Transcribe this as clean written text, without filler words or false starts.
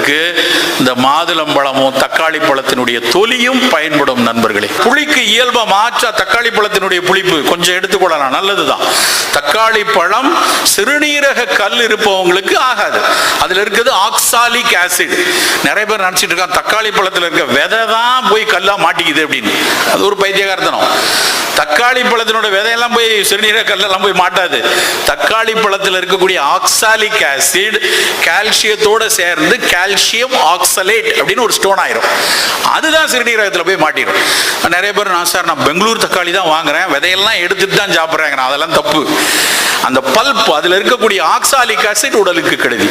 குணப்படுத்துறதுக்கு இந்த மாதுளம்பழமும் தக்காளி பழத்தினுடைய தொலியும் பயன்படும் நண்பர்களே. புளிக்கு இயல்பா மாற்றா தக்காளி பழத்தினுடைய புளிப்பு கொஞ்சம் எடுத்துக்கொள்ளலாம், நல்லதுதான். தக்காளி பழம் சிறுநீரக கல் இருப்பவங்களுக்கு ஆகாது. அதுல இருக்குது ஆக்சாலிக் ஆசிட். நிறைய பேர் நினைச்சிட்டு இருக்காங்க தக்காளி பழத்தில் இருக்க விதை தான் போய் கல்லா மாட்டிக்குது அப்படின்னு. அது ஒரு பைத்தியகாரத்தனம். தக்காளி பழத்தினோட விதையெல்லாம் போய் சிறுநீரக கல்லெல்லாம் போய் மாட்டாது. தக்காளி பழத்தில் இருக்கக்கூடிய ஆக்சாலிக் ஆசிட் கால்சியத்தோட சேர்ந்து கால்சியம் ஆக்சலேட் அப்படின்னு ஒரு ஸ்டோன் ஆயிரும். அதுதான் சிறுநீரகத்தில் போய் மாட்டிடும். நிறைய பேர் நான் பெங்களூர் தக்காளி தான் வாங்குறேன், விதையெல்லாம் எடுத்துட்டு தான் சாப்பிட்றேங்க. அதெல்லாம் தப்பு. அந்த பல்ப், அதில் இருக்கக்கூடிய ஆக்சாலிக் ஆசிட் உடலுக்கு கெடுதி.